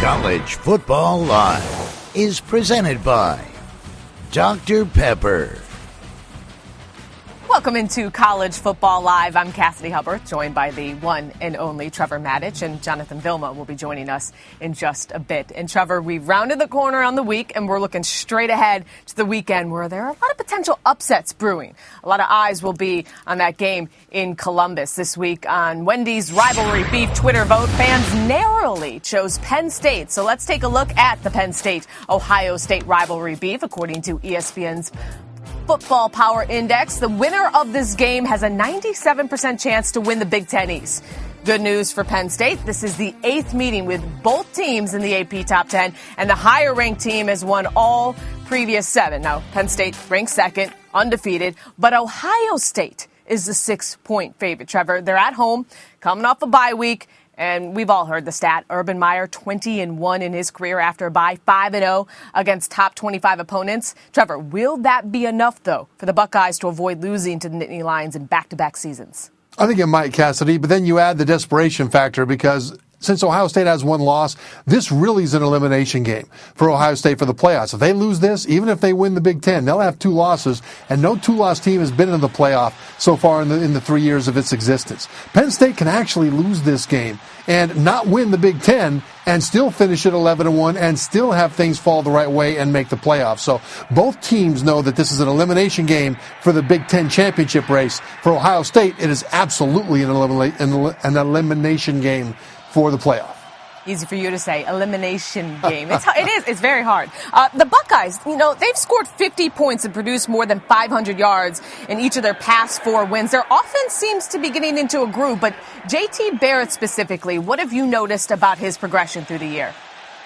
College Football Live is presented by Dr. Pepper. Welcome into College Football Live. I'm Cassidy Hubbard, joined by the one and only Trevor Maddich, and Jonathan Vilma will be joining us in just a bit. And Trevor, we've rounded the corner on the week, and we're looking straight ahead to the weekend where there are a lot of potential upsets brewing. A lot of eyes will be on that game in Columbus this week. On Wendy's Rivalry Beef Twitter vote, fans narrowly chose Penn State. So let's take a look at the Penn State-Ohio State Rivalry Beef. According to ESPN's Football Power Index, the winner of this game has a 97% chance to win the Big Ten East. Good news for Penn State. This is the 8th meeting with both teams in the AP Top 10, and the higher-ranked team has won all previous 7. Now, Penn State ranks second, undefeated, but Ohio State is the 6-point favorite. Trevor, they're at home, coming off a bye week. And we've all heard the stat. Urban Meyer, 20-1 in his career after a bye, 5-0 against top 25 opponents. Trevor, will that be enough, though, for the Buckeyes to avoid losing to the Nittany Lions in back-to-back seasons? I think it might, Cassidy, but then you add the desperation factor because since Ohio State has one loss, this really is an elimination game for Ohio State for the playoffs. If they lose this, even if they win the Big Ten, they'll have 2 losses, and no 2-loss team has been in the playoff so far in the 3 years of its existence. Penn State can actually lose this game and not win the Big Ten and still finish at 11-1 and still have things fall the right way and make the playoffs. So both teams know that this is an elimination game for the Big Ten championship race. For Ohio State, it is absolutely an elimination game for the playoff. Easy for you to say, elimination game. It's very hard. The Buckeyes, they've scored 50 points and produced more than 500 yards in each of their past 4 wins. Their offense seems to be getting into a groove, but J.T. Barrett specifically, what have you noticed about his progression through the year?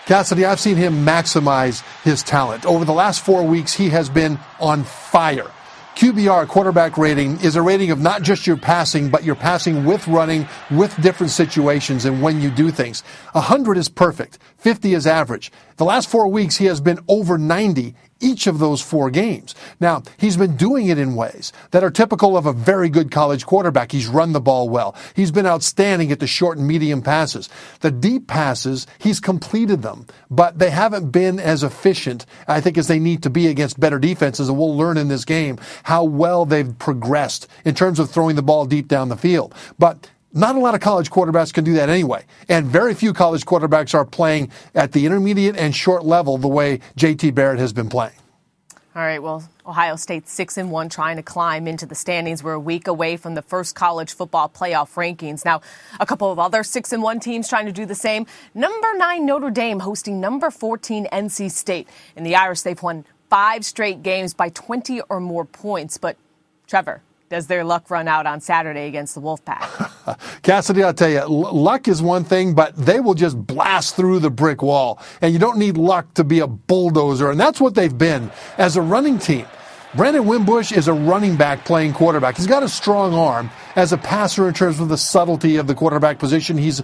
Cassidy, I've seen him maximize his talent. Over the last 4 weeks, he has been on fire. QBR, quarterback rating, is a rating of not just your passing, but your passing with running, with different situations and when you do things. 100 is perfect. 50 is average. The last 4 weeks, he has been over 90 each of those 4 games. Now, he's been doing it in ways that are typical of a very good college quarterback. He's run the ball well. He's been outstanding at the short and medium passes. The deep passes, he's completed them, but they haven't been as efficient, I think, as they need to be against better defenses, and we'll learn in this game how well they've progressed in terms of throwing the ball deep down the field. But not a lot of college quarterbacks can do that anyway. And very few college quarterbacks are playing at the intermediate and short level the way J.T. Barrett has been playing. All right, well, Ohio State's 6-1 trying to climb into the standings. We're a week away from the first college football playoff rankings. Now, a couple of other 6-1 teams trying to do the same. Number 9 Notre Dame hosting number 14 NC State. In the Irish, they've won 5 straight games by 20 or more points. But, Trevor, does their luck run out on Saturday against the Wolfpack? Cassidy, I'll tell you, luck is one thing, but they will just blast through the brick wall. And you don't need luck to be a bulldozer. And that's what they've been as a running team. Brandon Wimbush is a running back playing quarterback. He's got a strong arm as a passer in terms of the subtlety of the quarterback position. He's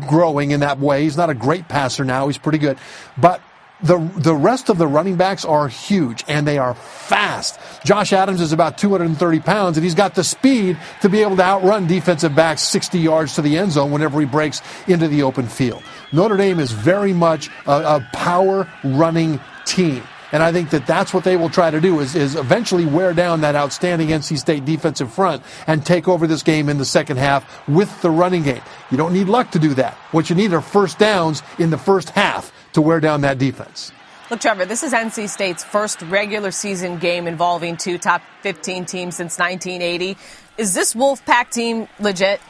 growing in that way. He's not a great passer now. He's pretty good. But the rest of the running backs are huge, and they are fast. Josh Adams is about 230 pounds, and he's got the speed to be able to outrun defensive backs 60 yards to the end zone whenever he breaks into the open field. Notre Dame is very much a power running team. And I think that that's what they will try to do is eventually wear down that outstanding NC State defensive front and take over this game in the second half with the running game. You don't need luck to do that. What you need are first downs in the first half to wear down that defense. Look, Trevor, this is NC State's first regular season game involving 2 top 15 teams since 1980. Is this Wolfpack team legit?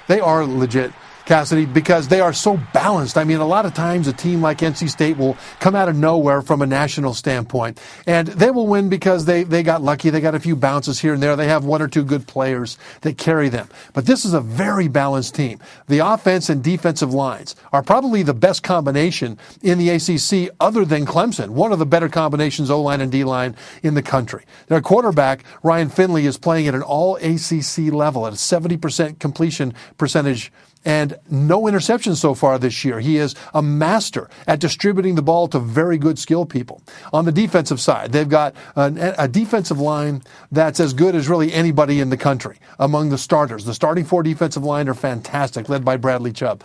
They are legit, Cassidy, because they are so balanced. I mean, a lot of times a team like NC State will come out of nowhere from a national standpoint, and they will win because they got lucky. They got a few bounces here and there. They have 1 or 2 good players that carry them. But this is a very balanced team. The offense and defensive lines are probably the best combination in the ACC other than Clemson, one of the better combinations, O-line and D-line, in the country. Their quarterback, Ryan Finley, is playing at an all-ACC level at a 70% completion percentage and no interceptions so far this year. He is a master at distributing the ball to very good skill people. On the defensive side, they've got a defensive line that's as good as really anybody in the country among the starters. The starting 4 defensive line are fantastic, led by Bradley Chubb.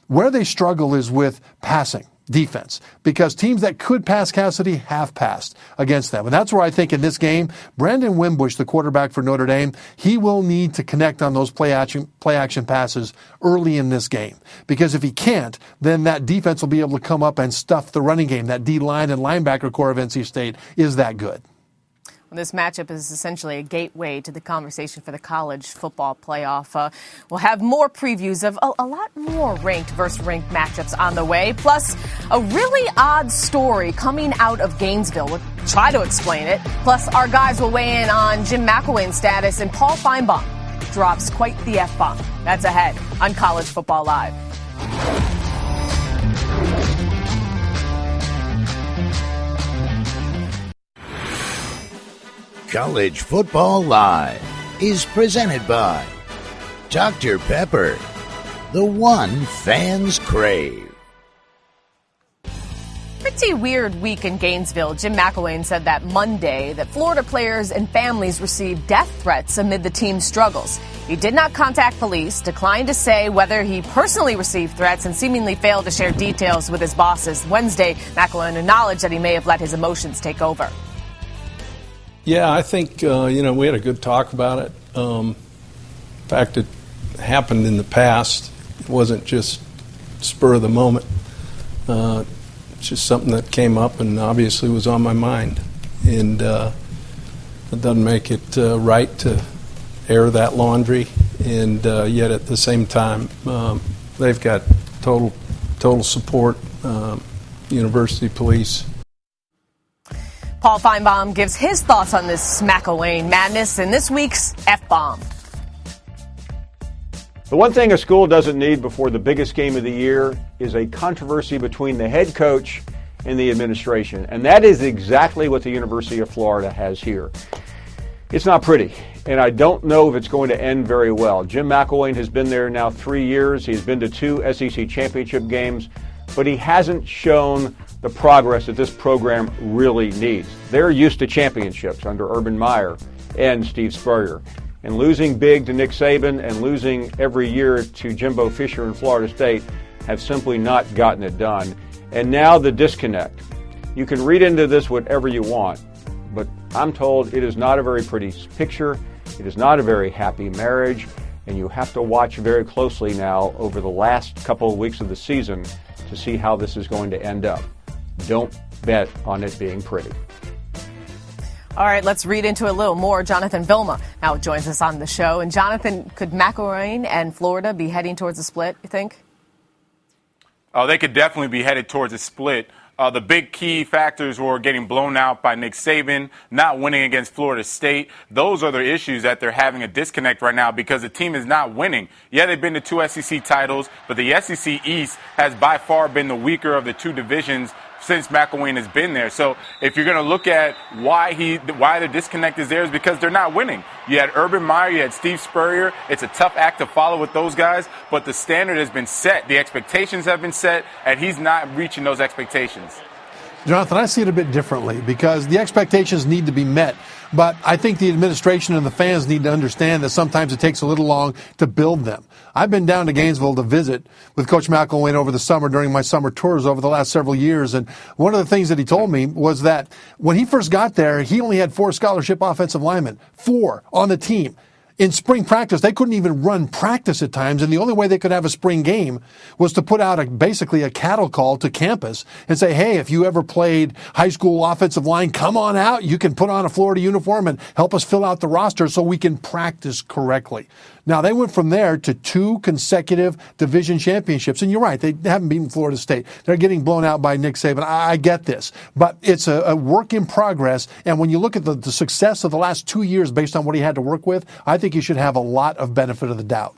Where they struggle is with passing. defense, because teams that could pass Cassidy have passed against them. And that's where I think in this game, Brandon Wimbush, the quarterback for Notre Dame, he will need to connect on those play action passes early in this game. Because if he can't, then that defense will be able to come up and stuff the running game. That D-line and linebacker core of NC State is that good. Well, this matchup is essentially a gateway to the conversation for the college football playoff. We'll have more previews of a lot more ranked versus ranked matchups on the way, plus a really odd story coming out of Gainesville. We'll try to explain it. Plus, our guys will weigh in on Jim McElwain's status, and Paul Feinbaum drops quite the F-bomb. That's ahead on College Football Live. College Football Live is presented by Dr. Pepper, the one fans crave. Pretty weird week in Gainesville. Jim McElwain said that Monday that Florida players and families received death threats amid the team's struggles. He did not contact police, declined to say whether he personally received threats, and seemingly failed to share details with his bosses. Wednesday, McElwain acknowledged that he may have let his emotions take over. Yeah, I think, we had a good talk about it. In fact, it happened in the past. It wasn't just spur of the moment. It's just something that came up and obviously was on my mind. And it doesn't make it right to air that laundry. And yet at the same time, they've got total support, university police. Paul Feinbaum gives his thoughts on this McElwain madness in this week's F-Bomb. The one thing a school doesn't need before the biggest game of the year is a controversy between the head coach and the administration. And that is exactly what the University of Florida has here. It's not pretty, and I don't know if it's going to end very well. Jim McElwain has been there now 3 years. He's been to 2 SEC championship games, but he hasn't shown the progress that this program really needs. They're used to championships under Urban Meyer and Steve Spurrier. And losing big to Nick Saban and losing every year to Jimbo Fisher in Florida State have simply not gotten it done. And now the disconnect. You can read into this whatever you want, but I'm told it is not a very pretty picture. It is not a very happy marriage, and you have to watch very closely now over the last couple of weeks of the season to see how this is going to end up. Don't bet on it being pretty. All right, let's read into a little more. Jonathan Vilma now joins us on the show. And Jonathan, could McElwain and Florida be heading towards a split, you think? Oh, they could definitely be headed towards a split. The big key factors were getting blown out by Nick Saban, not winning against Florida State. Those are the issues that they're having a disconnect right now because the team is not winning. Yeah, they've been to 2 SEC titles, but the SEC East has by far been the weaker of the 2 divisions since McElwain has been there. So if you're going to look at why the disconnect is there, is because they're not winning. You had Urban Meyer, you had Steve Spurrier. It's a tough act to follow with those guys, but the standard has been set. The expectations have been set, and he's not reaching those expectations. Jonathan, I see it a bit differently because the expectations need to be met. But I think the administration and the fans need to understand that sometimes it takes a little long to build them. I've been down to Gainesville to visit with Coach McElwain over the summer during my summer tours over the last several years. And one of the things that he told me was that when he first got there, he only had 4 scholarship offensive linemen, 4 on the team. In spring practice, they couldn't even run practice at times, and the only way they could have a spring game was to put out basically a cattle call to campus and say, hey, if you ever played high school offensive line, come on out. You can put on a Florida uniform and help us fill out the roster so we can practice correctly. Now, they went from there to 2 consecutive division championships. And you're right, they haven't beaten Florida State. They're getting blown out by Nick Saban. I get this. But it's a work in progress. And when you look at the success of the last 2 years based on what he had to work with, I think you should have a lot of benefit of the doubt.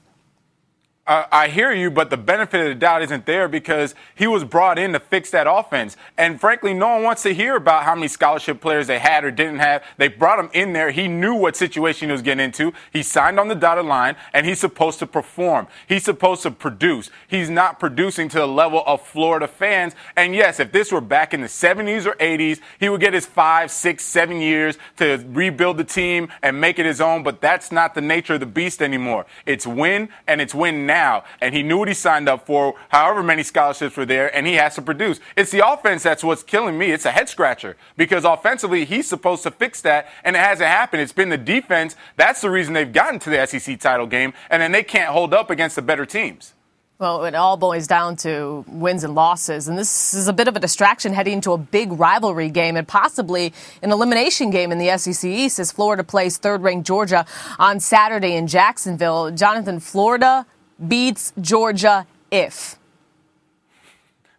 I hear you, but the benefit of the doubt isn't there because he was brought in to fix that offense. And frankly, no one wants to hear about how many scholarship players they had or didn't have. They brought him in there. He knew what situation he was getting into. He signed on the dotted line, and he's supposed to perform. He's supposed to produce. He's not producing to the level of Florida fans. And yes, if this were back in the 70s or 80s, he would get his 5, 6, 7 years to rebuild the team and make it his own. But that's not the nature of the beast anymore. It's win, and it's win now. now, and he knew what he signed up for, however many scholarships were there, and he has to produce. It's the offense that's what's killing me. It's a head-scratcher because offensively he's supposed to fix that, and it hasn't happened. It's been the defense. That's the reason they've gotten to the SEC title game, and then they can't hold up against the better teams. Well, it all boils down to wins and losses, and this is a bit of a distraction heading into a big rivalry game and possibly an elimination game in the SEC East as Florida plays third-ranked Georgia on Saturday in Jacksonville. Jonathan, Florida beats Georgia if?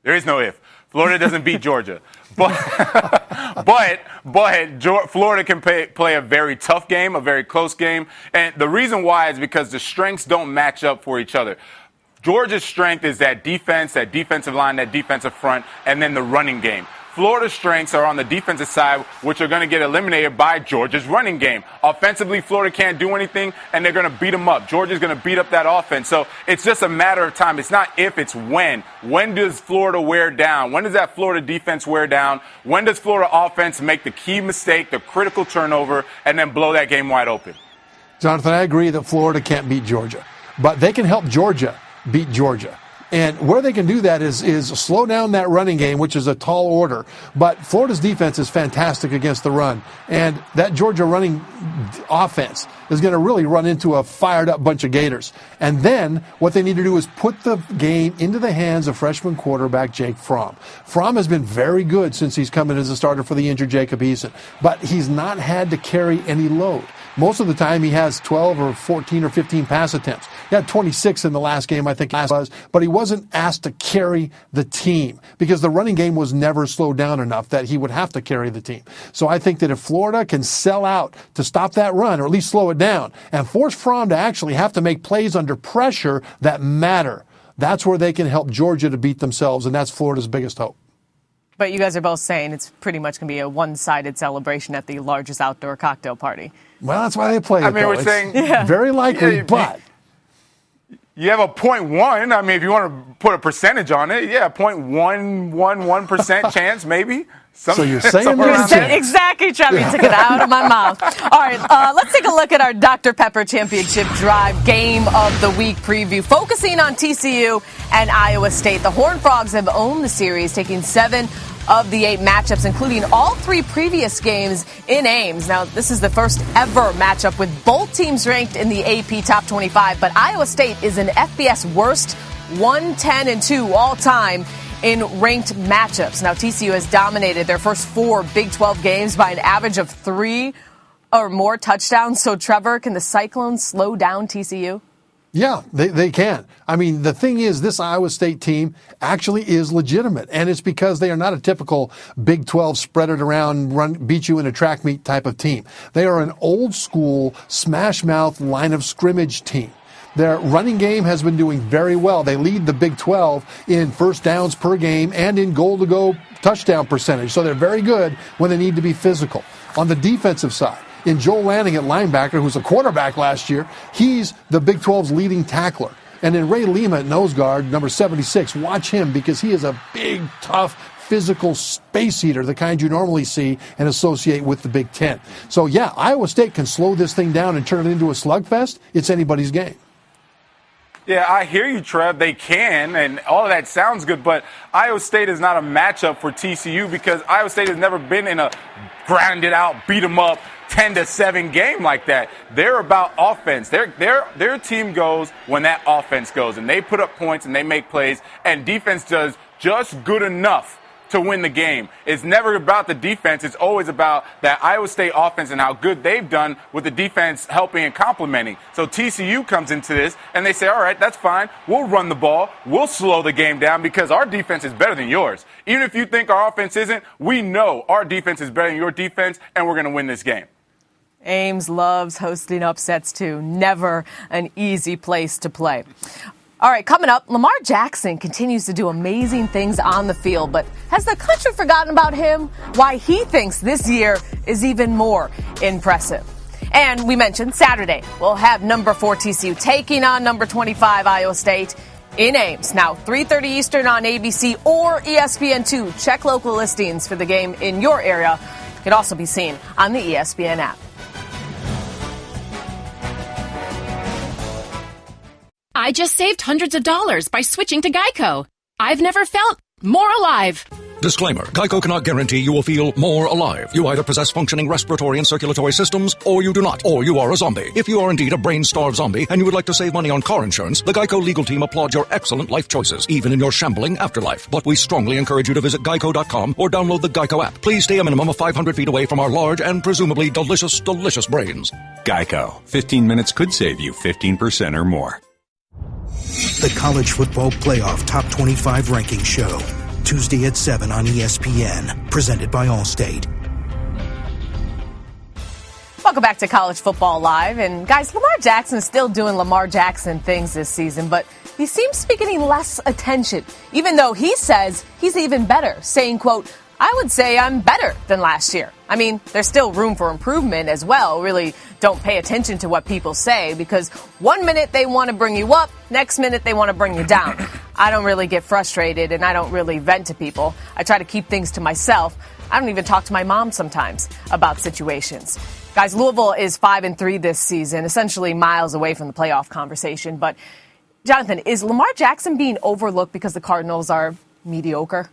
There is no if. Florida doesn't beat Georgia. But Florida can play a very tough game, a very close game. And the reason why is because the strengths don't match up for each other. Georgia's strength is that defense, that defensive line, that defensive front, and then the running game. Florida's strengths are on the defensive side, which are going to get eliminated by Georgia's running game. Offensively, Florida can't do anything, and they're going to beat them up. Georgia's going to beat up that offense. So it's just a matter of time. It's not if, it's when. When does Florida wear down? When does that Florida defense wear down? When does Florida offense make the key mistake, the critical turnover, and then blow that game wide open? Jonathan, I agree that Florida can't beat Georgia, but they can help Georgia beat Georgia. And where they can do that is slow down that running game, which is a tall order. But Florida's defense is fantastic against the run. And that Georgia running offense is going to really run into a fired-up bunch of Gators. And then what they need to do is put the game into the hands of freshman quarterback Jake Fromm. Fromm has been very good since he's come in as a starter for the injured Jacob Eason. But he's not had to carry any load. Most of the time he has 12 or 14 or 15 pass attempts. He had 26 in the last game, I think last was, but he wasn't asked to carry the team because the running game was never slowed down enough that he would have to carry the team. So I think that if Florida can sell out to stop that run or at least slow it down and force Fromm to actually have to make plays under pressure that matter, that's where they can help Georgia to beat themselves, and that's Florida's biggest hope. But you guys are both saying it's pretty much going to be a one-sided celebration at the largest outdoor cocktail party. Well, that's why they play it, I mean, we're saying very likely, but you have a 0.1. I mean, if you want to put a percentage on it, 0.111% chance, maybe. So you're saying exactly, Trevor. You took it out of my mouth. All right, let's take a look at our Dr. Pepper Championship Drive Game of the Week preview, focusing on TCU and Iowa State. The Horned Frogs have owned the series, taking 7 of the 8 matchups, including all 3 previous games in Ames. Now, this is the first ever matchup with both teams ranked in the AP Top 25, but Iowa State is an FBS worst 1-10-2 all time in ranked matchups. Now, TCU has dominated their first 4 Big 12 games by an average of 3 or more touchdowns. So, Trevor, can the Cyclones slow down TCU? Yeah, they can. I mean, the thing is, this Iowa State team actually is legitimate, and it's because they are not a typical Big 12 spread it around, beat you in a track meet type of team. They are an old school smash mouth line of scrimmage team. Their running game has been doing very well. They lead the Big 12 in first downs per game and in goal-to-go touchdown percentage. So they're very good when they need to be physical. On the defensive side, in Joel Lanning at linebacker, who's a quarterback last year, he's the Big 12's leading tackler. And in Ray Lima at nose guard, number 76, watch him because he is a big, tough, physical space eater, the kind you normally see and associate with the Big Ten. So, yeah, Iowa State can slow this thing down and turn it into a slugfest. It's anybody's game. Yeah, I hear you, Trev. They can, and all of that sounds good, but Iowa State is not a matchup for TCU because Iowa State has never been in a grounded out, beat 'em up, 10-7 game like that. They're about offense. Their team goes when that offense goes, and they put up points and they make plays, and defense does just good enough to win the game. It's never about the defense. It's always about that Iowa State offense and how good they've done with the defense helping and complementing. So TCU comes into this and they say, all right, that's fine. We'll run the ball. We'll slow the game down because our defense is better than yours. Even if you think our offense isn't, we know our defense is better than your defense, and we're going to win this game. Ames loves hosting upsets, too. Never an easy place to play. All right, coming up, Lamar Jackson continues to do amazing things on the field, but has the country forgotten about him? Why he thinks this year is even more impressive. And we mentioned Saturday, we'll have number 4 TCU taking on number 25 Iowa State in Ames. Now, 3:30 Eastern on ABC or ESPN2. Check local listings for the game in your area. It can also be seen on the ESPN app. I just saved hundreds of dollars by switching to Geico. I've never felt more alive. Disclaimer. Geico cannot guarantee you will feel more alive. You either possess functioning respiratory and circulatory systems, or you do not, or you are a zombie. If you are indeed a brain-starved zombie and you would like to save money on car insurance, the Geico legal team applauds your excellent life choices, even in your shambling afterlife. But we strongly encourage you to visit geico.com or download the Geico app. Please stay a minimum of 500 feet away from our large and presumably delicious, delicious brains. Geico. 15 minutes could save you 15% or more. The College Football Playoff Top 25 Ranking Show. Tuesday at 7 on ESPN. Presented by Allstate. Welcome back to College Football Live. And guys, Lamar Jackson is still doing Lamar Jackson things this season, but he seems to be getting less attention, even though he says he's even better, saying, quote, I would say I'm better than last year. I mean, there's still room for improvement as well. Really don't pay attention to what people say, because 1 minute they want to bring you up, next minute they want to bring you down. I don't really get frustrated, and I don't really vent to people. I try to keep things to myself. I don't even talk to my mom sometimes about situations. Guys, Louisville is 5-3 this season, essentially miles away from the playoff conversation. But, Jonathan, is Lamar Jackson being overlooked because the Cardinals are mediocre?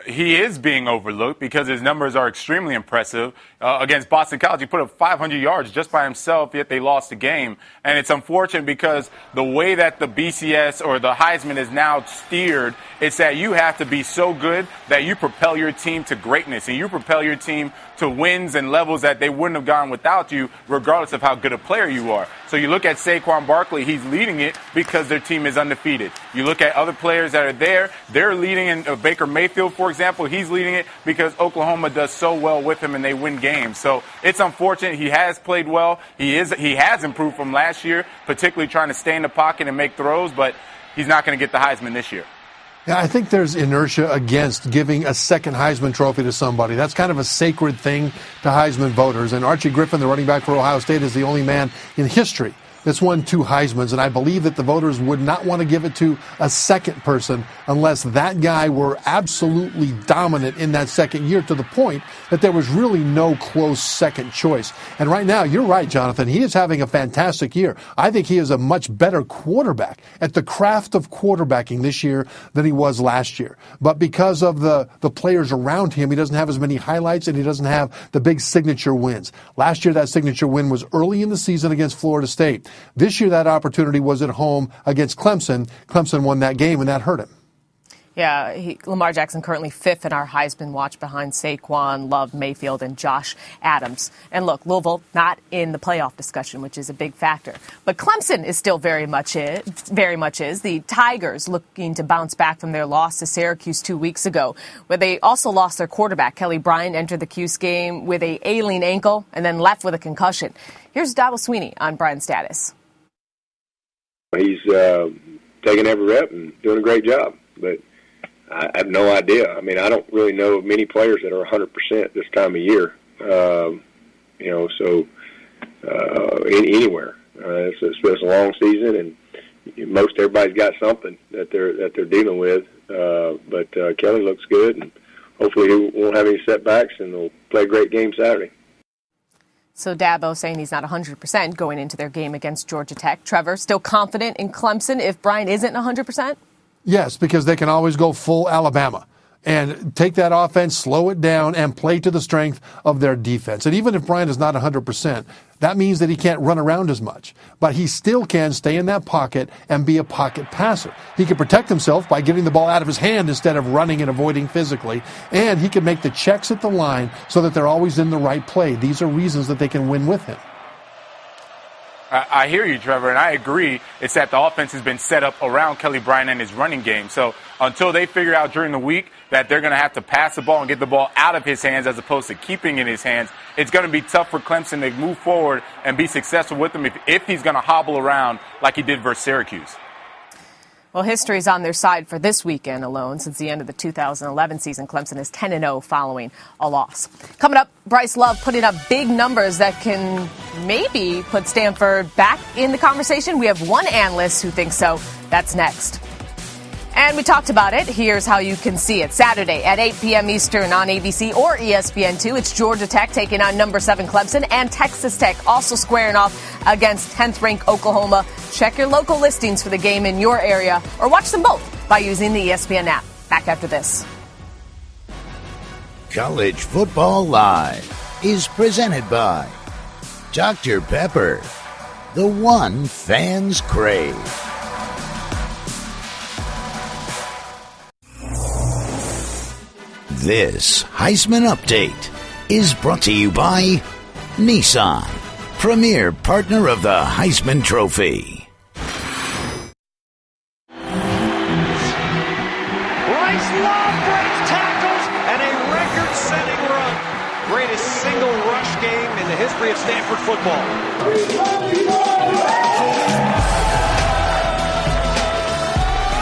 He is being overlooked because his numbers are extremely impressive. Against Boston College, he put up 500 yards just by himself, yet they lost the game. And it's unfortunate because the way that the BCS or the Heisman is now steered, it's that you have to be so good that you propel your team to greatness and you propel your team to wins and levels that they wouldn't have gone without you, regardless of how good a player you are. So you look at Saquon Barkley, he's leading it because their team is undefeated. You look at other players that are there, they're leading in Baker Mayfield, for example, he's leading it because Oklahoma does so well with him and they win games. So it's unfortunate. He has played well. He has improved from last year, particularly trying to stay in the pocket and make throws, but he's not going to get the Heisman this year. Yeah, I think there's inertia against giving a second Heisman Trophy to somebody. That's kind of a sacred thing to Heisman voters. And Archie Griffin, the running back for Ohio State, is the only man in history that's won 2 Heismans. And I believe that the voters would not want to give it to a second person unless that guy were absolutely dominant in that second year, to the point that there was really no close second choice. And right now, you're right, Jonathan. He is having a fantastic year. I think he is a much better quarterback at the craft of quarterbacking this year than he was last year. But because of the players around him, he doesn't have as many highlights and he doesn't have the big signature wins. Last year, that signature win was early in the season against Florida State. This year, that opportunity was at home against Clemson. Clemson won that game, and that hurt him. Yeah, Lamar Jackson currently 5th in our Heisman watch behind Saquon, Love, Mayfield, and Josh Adams. And look, Louisville not in the playoff discussion, which is a big factor. But Clemson is still very much is. The Tigers looking to bounce back from their loss to Syracuse 2 weeks ago, where they also lost their quarterback. Kelly Bryant entered the Cuse game with a ailing ankle and then left with a concussion. Here's Dabo Sweeney on Bryant's status. He's taking every rep and doing a great job, but I have no idea. I mean, I don't really know of many players that are 100% this time of year. Anywhere. It's a long season, and most everybody's got something that they're dealing with. But Kelly looks good, and hopefully he won't have any setbacks, and they'll play a great game Saturday. So Dabo saying he's not 100% going into their game against Georgia Tech. Trevor, still confident in Clemson if Bryant isn't 100%? Yes, because they can always go full Alabama and take that offense, slow it down, and play to the strength of their defense. And even if Bryant is not 100%, that means that he can't run around as much. But he still can stay in that pocket and be a pocket passer. He can protect himself by getting the ball out of his hand instead of running and avoiding physically. And he can make the checks at the line so that they're always in the right play. These are reasons that they can win with him. I hear you, Trevor, and I agree. It's that the offense has been set up around Kelly Bryant and his running game. So until they figure out during the week that they're going to have to pass the ball and get the ball out of his hands as opposed to keeping it in his hands, it's going to be tough for Clemson to move forward and be successful with him if he's going to hobble around like he did versus Syracuse. Well, history's on their side for this weekend alone. Since the end of the 2011 season, Clemson is 10-0 following a loss. Coming up, Bryce Love putting up big numbers that can maybe put Stanford back in the conversation. We have one analyst who thinks so. That's next. And we talked about it. Here's how you can see it. Saturday at 8 p.m. Eastern on ABC or ESPN2. It's Georgia Tech taking on number 7 Clemson, and Texas Tech also squaring off against 10th-ranked Oklahoma. Check your local listings for the game in your area, or watch them both by using the ESPN app. Back after this. College Football Live is presented by Dr. Pepper, the one fans crave. This Heisman Update is brought to you by Nissan, premier partner of the Heisman Trophy. Bryce Love breaks tackles and a record-setting run. Greatest single rush game in the history of Stanford football.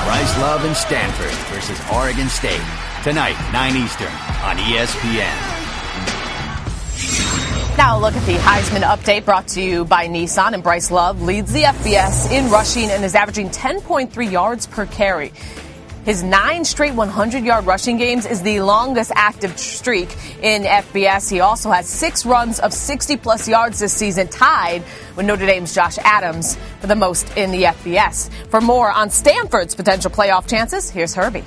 Bryce Love and Stanford versus Oregon State. Tonight, 9 Eastern on ESPN. Now a look at the Heisman Update brought to you by Nissan. And Bryce Love leads the FBS in rushing and is averaging 10.3 yards per carry. His 9 straight 100-yard rushing games is the longest active streak in FBS. He also has 6 runs of 60-plus yards this season, tied with Notre Dame's Josh Adams for the most in the FBS. For more on Stanford's potential playoff chances, here's Herbie.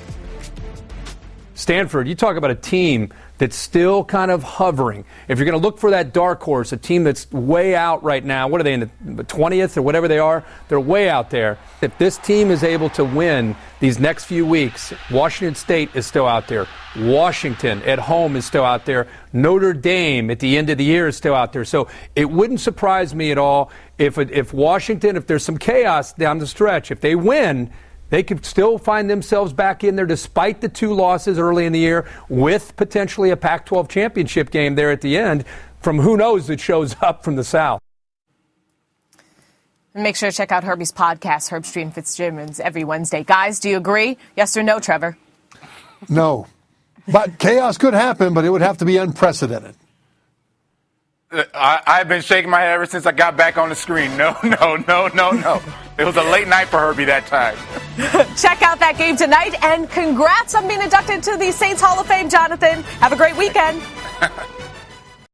Stanford, you talk about a team that's still kind of hovering. If you're going to look for that dark horse, a team that's way out right now, what are they, in the 20th or whatever they are? They're way out there. If this team is able to win these next few weeks, Washington State is still out there. Washington at home is still out there. Notre Dame at the end of the year is still out there. So it wouldn't surprise me at all if Washington, if there's some chaos down the stretch, if they win, they could still find themselves back in there despite the 2 losses early in the year, with potentially a Pac-12 championship game there at the end from who knows that shows up from the South. And make sure to check out Herbie's podcast, Herbstreit and Fitzgerald's, every Wednesday. Guys, do you agree? Yes or no, Trevor? No. But chaos could happen, but it would have to be unprecedented. I've been shaking my head ever since I got back on the screen. No. It was a late night for Herbie that time. Check out that game tonight, and congrats on being inducted to the Saints Hall of Fame, Jonathan. Have a great weekend.